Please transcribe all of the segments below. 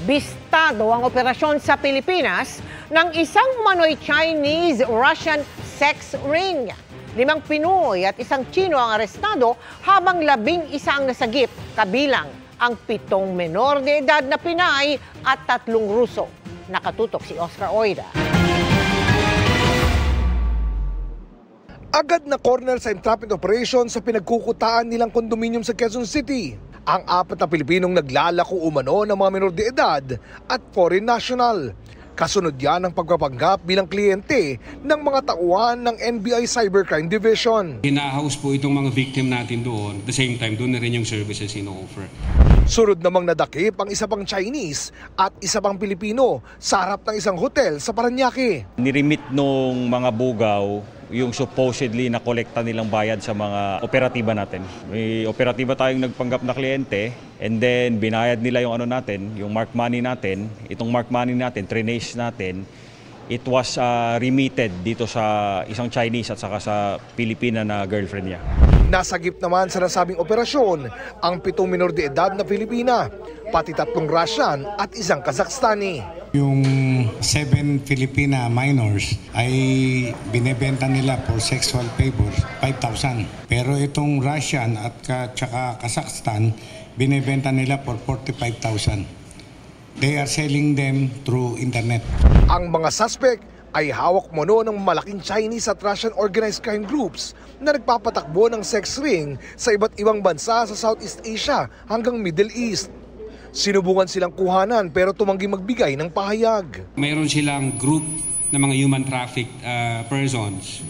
Bistado ang operasyon sa Pilipinas ng isang umano'y Chinese-Russian sex ring. 5 Pinoy at 1 Chino ang arestado habang 11 ang nasagip, kabilang ang 7 menor de edad na Pinay at 3 Ruso. Nakatutok si Oscar Oida. Agad na corner sa entrapment operation sa pinagkukutaan nilang kondominium sa Quezon City. Ang 4 na Pilipinong naglalako umano ng mga menor de edad at foreign national. Kasunod yan ang pagpapanggap bilang kliyente ng mga tauhan ng NBI Cybercrime Division. Hinahouse po itong mga victim natin doon. At the same time, doon na rin yung services ino-offer. Sunod namang nadakip ang isa pang Chinese at isa pang Pilipino sa harap ng isang hotel sa Parañaque. Nirimit nung mga bugaw yung supposedly na kolekta nilang bayad sa mga operatiba natin. May operatiba tayong nagpanggap na kliyente and then binayad nila yung ano natin, yung mark money natin. Itong mark money natin, trinage natin, it was remitted dito sa isang Chinese at saka sa Pilipina na girlfriend niya. Nasagip naman sa nasabing operasyon ang 7 minor de edad na Pilipina, pati 3 Russian at 1 Kazakhstani. Yung 7 Filipina minors ay binebenta nila for sexual favors 5,000. Pero itong Russian at tsaka Kazakhstan, binebenta nila for 45,000. They are selling them through internet. Ang mga suspect ay hawak mono ng malaking Chinese at Russian organized crime groups na nagpapatakbo ng sex ring sa iba't ibang bansa sa Southeast Asia hanggang Middle East. Sinubukan silang kuhanan pero tumanggi magbigay ng pahayag. Mayroon silang group ng mga human trafficked persons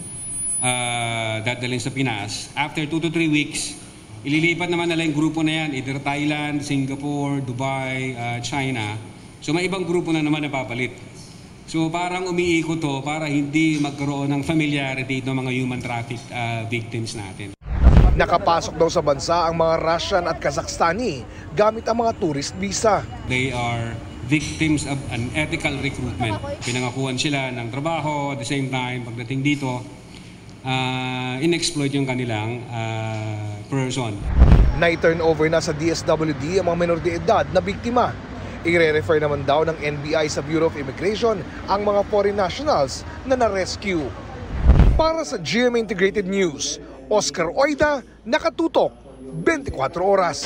dadalhin sa Pinas. After 2 to 3 weeks, ililipat naman nila yung grupo na yan, either Thailand, Singapore, Dubai, China. So may ibang grupo na naman napapalit. So parang umiikot to para hindi magkaroon ng familiarity ng mga human trafficked victims natin. Nakapasok daw sa bansa ang mga Russian at Kazakhstani gamit ang mga tourist visa. They are victims of unethical recruitment. Pinangakuan sila ng trabaho, at the same time, pagdating dito, in-exploit yung kanilang person. Na-turn over na sa DSWD ang mga menor de edad na biktima. I-refer naman daw ng NBI sa Bureau of Immigration ang mga foreign nationals na na-rescue. Para sa GMA Integrated News, Oscar Oida, Nakatutok, 24 Oras.